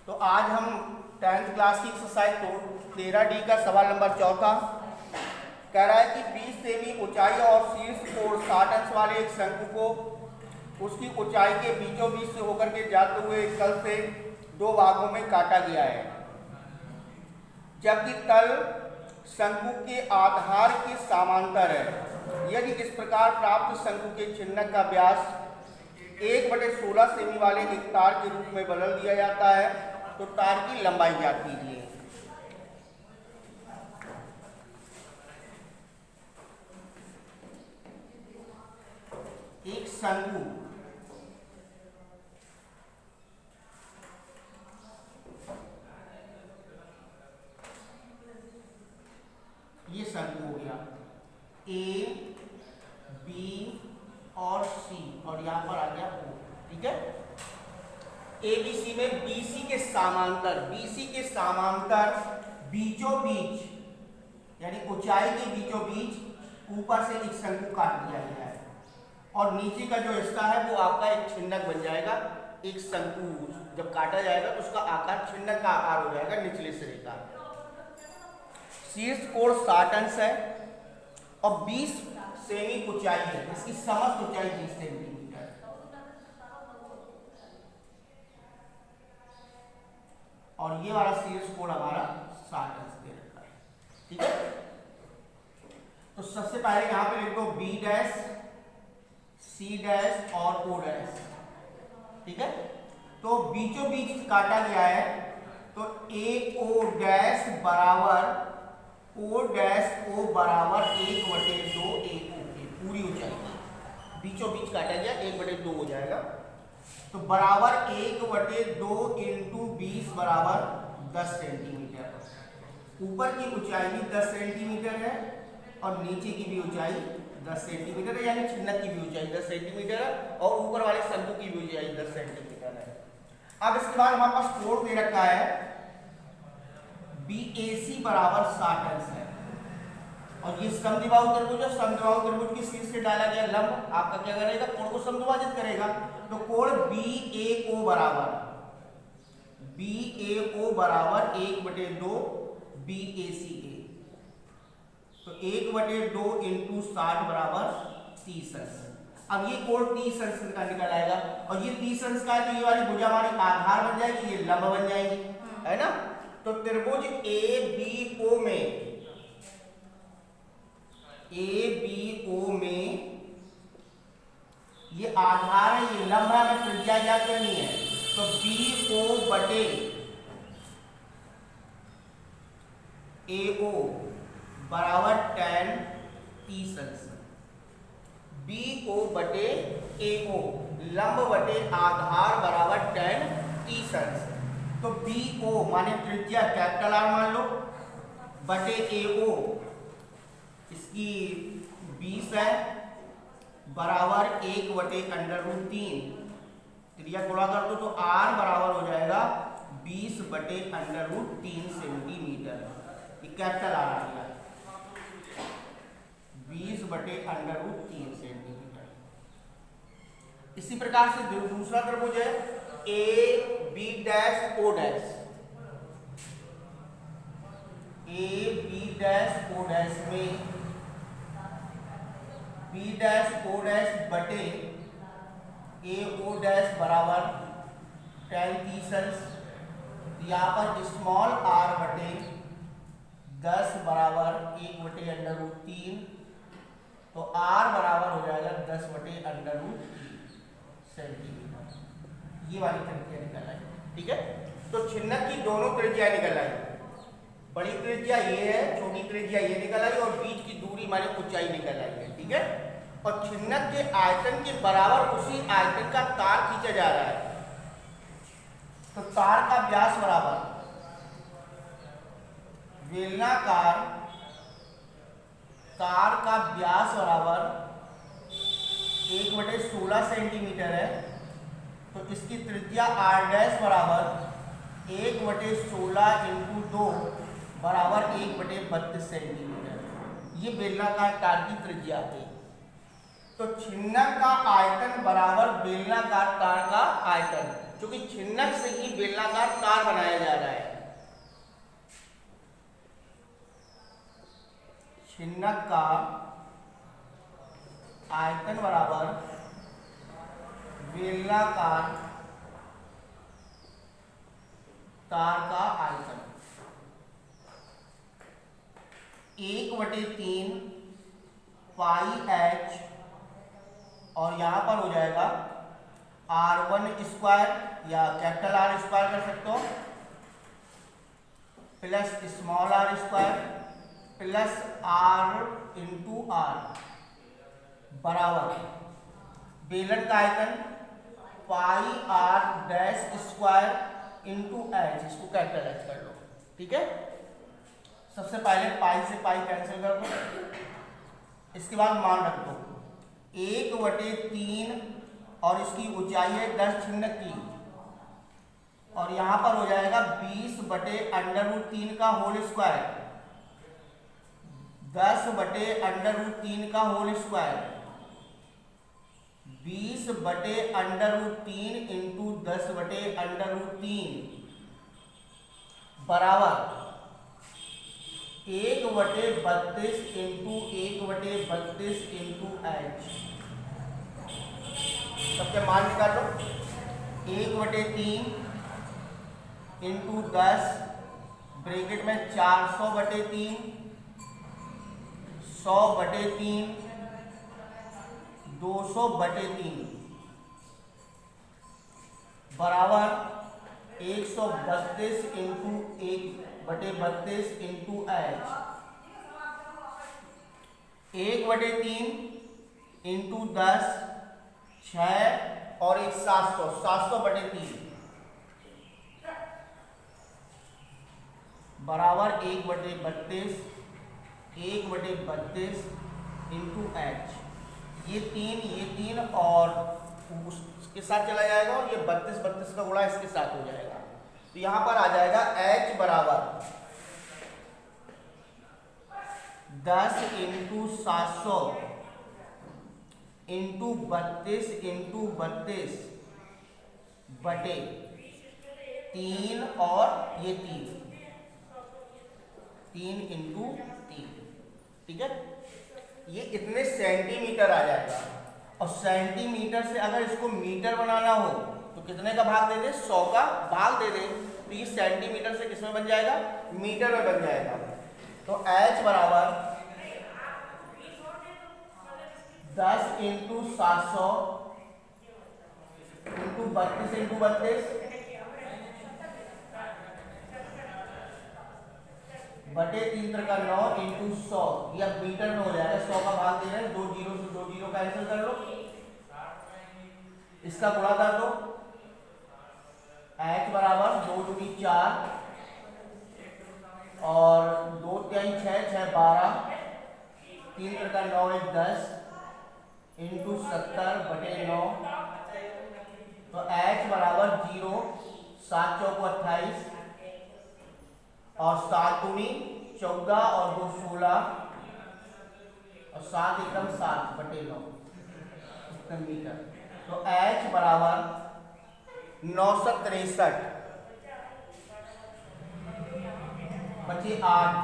तो आज हम 10th क्लास की एक्सरसाइज 13D का सवाल नंबर 4 कह रहा है कि 20 सेमी ऊंचाई और शीर्ष कोण 60 अंश वाले एक शंकु को उसकी ऊंचाई के बीचों बीच से होकर के जाते हुए एक तल से दो भागों में काटा गया है, जबकि तल शंकु के आधार के समांतर है। यदि इस प्रकार प्राप्त शंकु के चिन्हक का व्यास 1/16 सेमी वाले एक तार के रूप में बदल दिया जाता है तो तार की लंबाई ज्ञात कीजिए। एक शंकु ये शंकु हो गया ए, बी और सी और यहां पर आ गया ओ। ठीक है, ए बी सी में बीसी के समांतर बीचों बीच यानी ऊंचाई के बीचों बीच ऊपर से एक शंकु काट दिया गया है और नीचे का जो हिस्सा है वो आपका एक छिन्नक बन जाएगा। एक शंकु जब काटा जाएगा तो उसका आकार छिन्नक का आकार हो जाएगा निचले सिरे का। शीर्ष कोण 60 अंश है और 20 सेमी ऊंचाई है, इसकी समस्त ऊंचाई 20 सेंटीमीटर। और ये वाला शीर्ष कोण हमारा 60 अंश दे रखा है। ठीक है, तो सबसे पहले यहां पे लिख दो बी डैश, सी डैश और ओ डैश। ठीक है, तो बीचों बीच काटा गया है तो ए ओ डैश बराबर ओ डैश ओ बराबर 1/2 ए ओ की पूरी ऊंचाई बीचों बीच काटा गया 1/2 हो जाएगा। तो बराबर 1/2 इंटू 20 बराबर 10 सेंटीमीटर। ऊपर की ऊंचाई भी 10 सेंटीमीटर है और नीचे की भी ऊंचाई 10 सेंटीमीटर है, यानी छिन्नक की भी ऊंचाई 10 सेंटीमीटर है और ऊपर वाले शंकु की भी ऊंचाई 10 सेंटीमीटर है। अब इसके बाद हमारे पास कोण दे रखा है BAC बराबर 60 अंश है और ये समद्विबाहु त्रिभुज है। समद्विबाहु त्रिभुज के शीर्ष से डाला गया लंब आपका क्या करेगा, कोण को समद्विभाजित करेगा। तो कोण BAO बराबर 1/2 BAC के, तो 1/2 इंटू 60 बराबर 30 अंश। अब ये कोण 30 अंश का निकल आएगा और ये 30 अंश का तो ये वाली भुजा हमारी आधार बन जाएगी, ये लंब बन जाएगी, है ना। तो त्रिभुज ABO में ये आधार है, ये लंब है, हमें त्रिज्या ज्ञात करनी है। तो BO बटे AO बराबर tan 30 अंश। BO बटे AO लंब बटे आधार बराबर tan 30 अंश। तो BO माने त्रिज्या कैपिटल आर मान लो बटे AO इसकी 20 है बराबर 1/√3। त्रिज्या गुणा कर दो तो R बराबर हो जाएगा 20/√3 सेंटीमीटर। ये कैपिटल आर आ गया 20/√3 सेंटीमीटर। इसी प्रकार से दूसरा त्रिभुज है AB dash O dash, AB dash O dash में B डैश O डैश बटे AO डैश बराबर tan 30 अंश। यहाँ पर स्मॉल r बटे 10 बराबर 1/√3, तो r बराबर हो जाएगा 10/√3 सेंटीमीटर। ये वाली त्रिज्या निकल आई। ठीक है, तो छिन्नक की दोनों त्रिज्या निकल आई, बड़ी त्रिज्या ये है, छोटी त्रिज्या ये निकल आई और बीच की दूरी माने ऊंचाई निकल आई है। ठीक है, और छिन्नक के आयतन के बराबर उसी आयतन का तार खींचा जा रहा है। तो तार का व्यास बराबर बेलनाकार तार का व्यास बराबर 1/16 सेंटीमीटर है। तो इसकी त्रिज्या r डैश बराबर 1/16 इंटू 2 बराबर 1/32 सेंटीमीटर। ये बेलनाकार तार की त्रिज्या है। तो छिन्नक का आयतन बराबर बेलनाकार तार का आयतन। क्योंकि छिन्नक से ही बेलनाकार तार बनाया जा रहा है। छिन्नक का आयतन बराबर बेलनाकार तार का आयतन 1/3 पाई एच, और यहां पर हो जाएगा R1² या कैपिटल R² कर सकते हो, plus small r² plus R into R बराबर बेलन का आयतन पाई R' इंटू एच, इसको कैपिटल एच कर लो। ठीक है, सबसे पहले पाई से पाई कैंसिल कर दो, इसके बाद मान रख दो 1/3 और इसकी ऊंचाई है 10 छिन्नक की, और यहां पर हो जाएगा 20/√3 का होल स्क्वायर, 10/√3 का होल स्क्वायर, 20/√3 इंटू 10/√3 बराबर 1/32 इंटू 1/32 इंटू एच। सबके मान निकाल लो, 1/3 इंटू 10 ब्रैकेट में 400/3, 100/3, 200/3 बराबर 132 इंटू 1/32 इंटू एच। 1/3 इंटू 10 6 और 1 700, 700/3 बराबर 1/32 इंटू एच। ये 3 और उसके साथ चला जाएगा, और ये 32 का गुणा इसके साथ हो जाएगा। तो यहां पर आ जाएगा H बराबर 10 इंटू 700 इंटू 32 इंटू 32 बटे 3 और ये 3 इंटू 3। ठीक है, ये इतने सेंटीमीटर आ जाएगा, और सेंटीमीटर से अगर इसको मीटर बनाना हो तो कितने का भाग दे दे, 100 का भाग दे दे, तो ये सेंटीमीटर से किसमें बन जाएगा, मीटर में बन जाएगा। तो H बराबर 10 इंटू 700 इंटू 32 इंटू 32 बटे 3×9 इंटू 100, या मीटर में हो जाएगा। 100 का भाग दे रहे हैं, 2 जीरो से 2 जीरो कैंसिल कर लो, इसका गुणा कर दो। H बराबर 2 दूनी 4 और 2 3 6 6 12, 3×9 1 10 इंटू 70/9। तो H बराबर 0, 7 चौको 28 और 7 दूनी 14 और 2 16 और 7 एकदम 7/9 मीटर। तो H बराबर 963 बचे 8,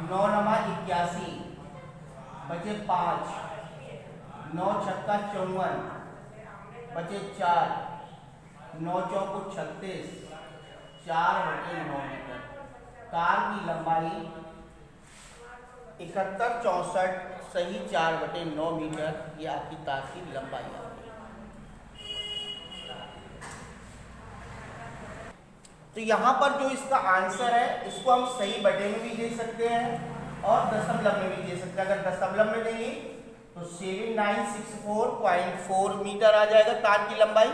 9 नमा 81 बचे 5, 9 छक्का 54 बचे 4, 9 चौको 36, 4/9 मीटर। कार की लंबाई 71 64 सही 4/9 मीटर, ये आपकी तार की लंबाई है। तो यहाँ पर जो इसका आंसर है, इसको हम सही बटे में भी दे सकते हैं और दशमलव में भी दे सकते हैं। अगर दशमलव में देंगे तो 7964.4 मीटर आ जाएगा तार की लंबाई,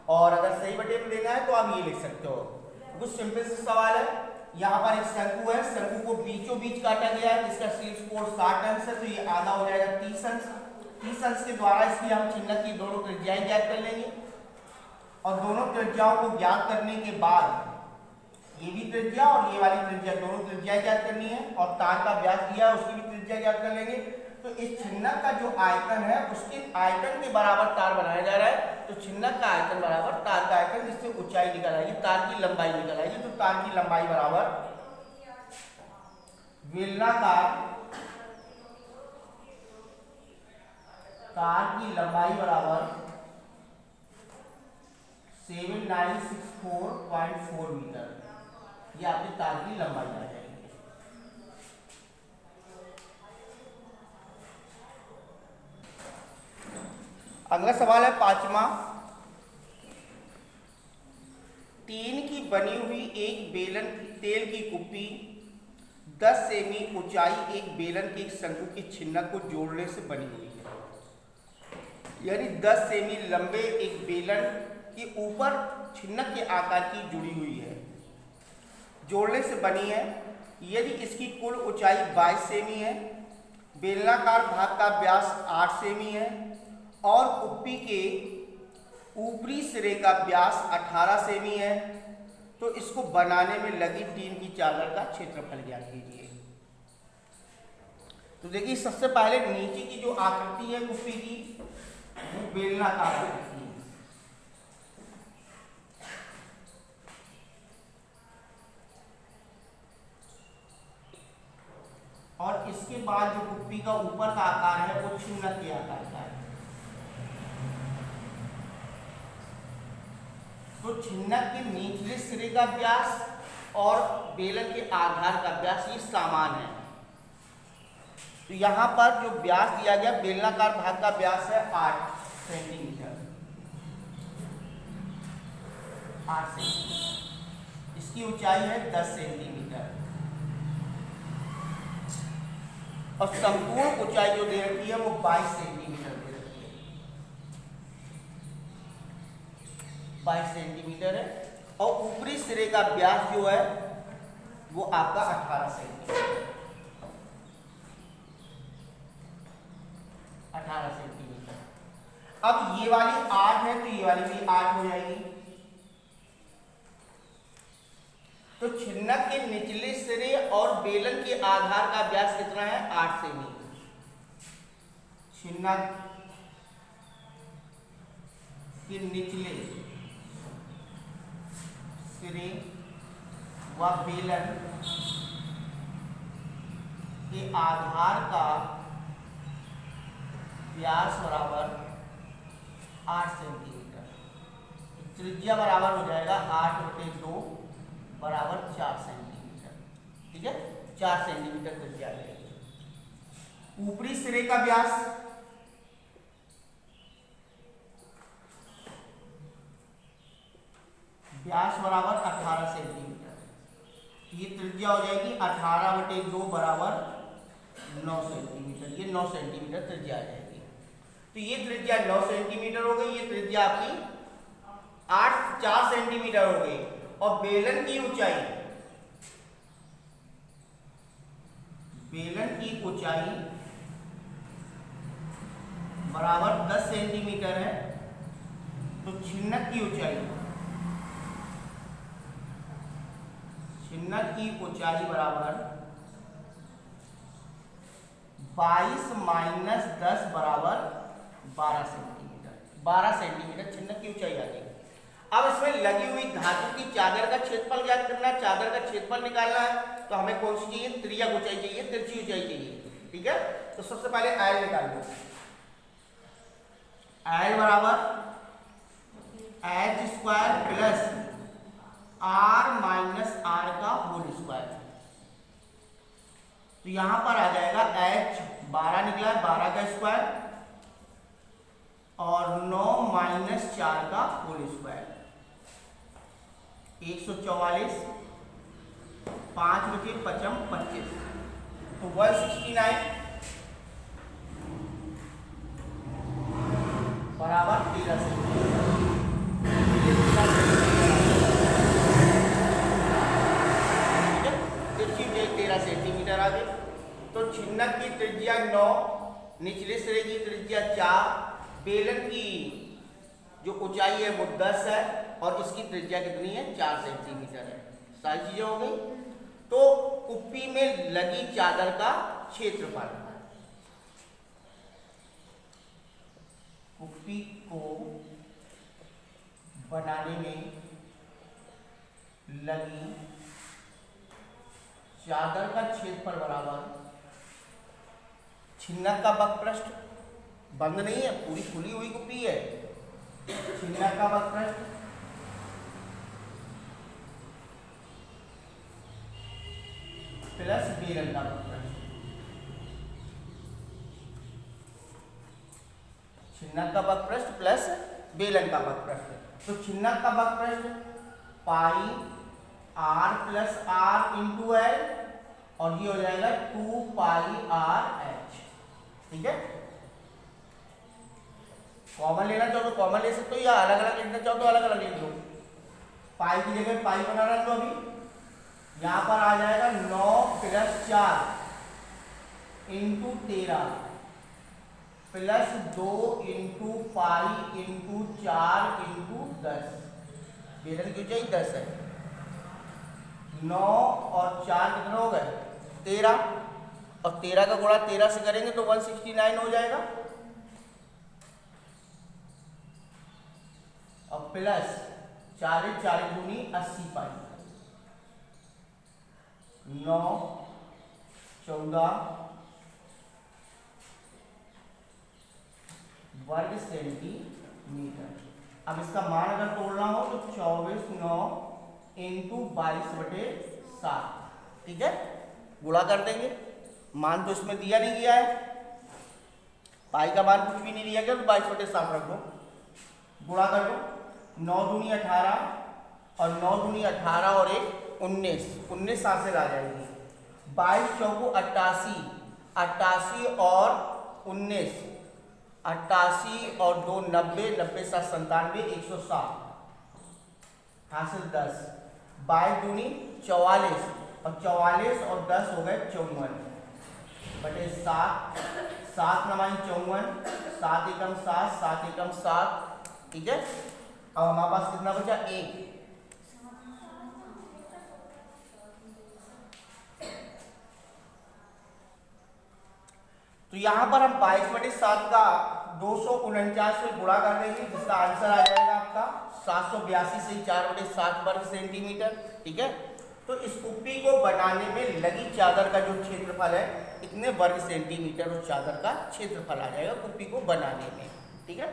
और अगर सही बटे में देना है तो आप ये लिख सकते हो। कुछ सिंपल सा सवाल है। यहाँ पर एक शंकु है, शंकु को बीचों बीच काटा गया है, जिसका शीर्ष कोण 60 अंश है, तो ये आधा हो जाएगा 30 अंश। 30 अंश के द्वारा इसकी हम छिन्नक की दोनों त्रिज्याएं ज्ञात कर लेंगे, और दोनों त्रिज्याओं को ज्ञात करने के बाद ये भी त्रिज्या और ये वाली त्रिज्या, दोनों त्रिज्या ज्ञात करनी है, और तार का व्यास दिया है उसकी भी त्रिज्या ज्ञात कर लेंगे। तो इस छिन्नक का जो आयतन है उसके आयतन के बराबर तार बनाया जा रहा है। तो छिन्नक का आयतन बराबर तार का आयतन, जिससे ऊंचाई निकल आएगी, तार की लंबाई निकल आएगी। तो तार की लंबाई बराबर बेलनाकार तार की लंबाई बराबर 7964.4 मीटर। ये आपकी तार की लंबाई आ जाएगी। अगला सवाल है 5वां। टीन की बनी हुई एक बेलन तेल की कुप्पी 10 सेमी ऊंचाई एक बेलन के एक शंकु की छिन्नक को जोड़ने से बनी हुई है। यानी 10 सेमी लंबे एक बेलन के ऊपर छिन्नक के आकार की जुड़ी हुई है, जोड़ने से बनी है। यदि इसकी कुल ऊंचाई 22 सेमी है, बेलनाकार भाग का व्यास 8 सेमी है और कुप्पी के ऊपरी सिरे का व्यास 18 सेमी है, तो इसको बनाने में लगी टीन की चादर का क्षेत्रफल ज्ञात कीजिए। तो देखिए, सबसे पहले नीचे की जो आकृति है कुप्पी की, वो बेलनाकार आकृति है। और इसके बाद जो कुप्पी का ऊपर का आकार है वो छिन्नक के आकार का है। तो छिन्नक के निचले सिरे का व्यास और बेलन के आधार का व्यास ये समान है। तो यहाँ पर जो व्यास दिया गया, बेलनाकार भाग का व्यास है 8 सेंटीमीटर, 8 सेंटीमीटर। इसकी ऊंचाई है 10 सेंटीमीटर और संपूर्ण ऊंचाई जो दे रखी है वो 22 सेंटीमीटर दे रखी है, 22 सेंटीमीटर है। और ऊपरी सिरे का व्यास जो है वो आपका 18 सेंटीमीटर, 18 सेंटीमीटर। अब ये वाली 8 है तो ये वाली भी 8 हो जाएगी। तो छिन्नक के निचले सिरे और बेलन के आधार का व्यास कितना है? 8 सेमी। छिन्नक के निचले सिरे व बेलन के आधार का व्यास बराबर 8 सेंटीमीटर। त्रिज्या बराबर हो जाएगा 8/2 बराबर 4 सेंटीमीटर। ठीक है, 4 सेंटीमीटर त्रिज्या आ जाएगी। ऊपरी सिरे का व्यास बराबर 18 सेंटीमीटर। ये त्रिज्या हो जाएगी 18/2 बराबर 9 सेंटीमीटर। ये 9 सेंटीमीटर त्रिज्या आ जाएगी। तो ये त्रिज्या 9 सेंटीमीटर हो गई। ये त्रिज्या आपकी 4 सेंटीमीटर हो गई। और बेलन की ऊंचाई बराबर 10 सेंटीमीटर है। तो छिन्नक की ऊंचाई बराबर 22 माइनस 10 बराबर 12 सेंटीमीटर। 12 सेंटीमीटर छिन्नक की ऊंचाई आ गई। अब इसमें लगी हुई धातु की चादर का क्षेत्रफल ज्ञात करना है। चादर का क्षेत्रफल निकालना है तो हमें कौन सी चाहिए? त्रिज्या ऊंचाई चाहिए, तिरछी ऊंचाई चाहिए। ठीक है, तो सबसे पहले एल निकाल लो। एल बराबर h² plus r minus r का होल स्क्वायर। तो यहां पर आ जाएगा h 12 निकला है, 12 का स्क्वायर और 9 माइनस 4 का होल स्क्वायर। 144, 5 बचे 55, 25 तो 169 बराबर 13 सेंटीमीटर। 13 सेंटीमीटर आ गई। तो छिन्नक की त्रिज्या 9, निचले सिरे की त्रिज्या 4, बेलन की जो ऊंचाई है वो 10 है और इसकी त्रिज्या कितनी है? 4 सेंटीमीटर है। सारी चीजें हो गई। तो कुप्पी में लगी चादर का क्षेत्रफल कुप्पी को बनाने में लगी चादर का क्षेत्रफल बराबर छिन्नक का वक्रपृष्ठ, बंद नहीं है, पूरी खुली हुई कुप्पी है, छिन्नक का वक्रपृष्ठ प्लस बेलन का वक्रपृष्ठ, छिन्नक का वक्रपृष्ठ प्लस बेलन का वक्रपृष्ठ। तो छिन्नक का वक्रपृष्ठ pi r plus r into l, और ये हो जाएगा 2 पाई आर एच। ठीक है, कॉमन लेना चाहो तो कॉमन ले सकते हो, या अलग अलग लिखना चाहो तो अलग अलग लिख लो। पाई की जगह पाई बना रहा तो अभी यहां पर आ जाएगा 9 plus 4 into 13 plus 2 into pi into 4 into 10। बेलन क्यों चाहिए? 10 है। 9 और 4 कितने हो गए? 13, और 13 का गुणा 13 से करेंगे तो 169 हो जाएगा, और प्लस 40 40 दूनी 80 पाई, 9 14 वर्ग सेंटीमीटर। अब इसका मान अगर तोड़ना हो तो 24 9 इंटू 22/7। ठीक है, गुणा कर देंगे। मान तो इसमें दिया नहीं गया है, पाई का मान कुछ भी नहीं दिया गया, तो 22/7 रख दो, गुणा कर दो। 9 दूनी 18, और 9 दूनी 18 और 1 19, 19 सात से आ जाएगी। 22 चौको 88, 88 और 19, 88 और 2 90, 90 7 97, 107 हासिल 10। 22 दूनी 44, और 44 और 10 हो गए 54/7, 7 9 54, 7 एकम 7, 7 एकम 7। ठीक है, अब हमारे पास कितना बचा? 1। तो यहां पर हम 22/7 का 249 से गुणा कर देंगे, जिसका आंसर आ जाएगा आपका 782 से 4/7 वर्ग सेंटीमीटर। ठीक है, तो इस कुप्पी को बनाने में लगी चादर का जो क्षेत्रफल है, इतने वर्ग सेंटीमीटर उस चादर का क्षेत्रफल आ जाएगा कुप्पी को बनाने में। ठीक है।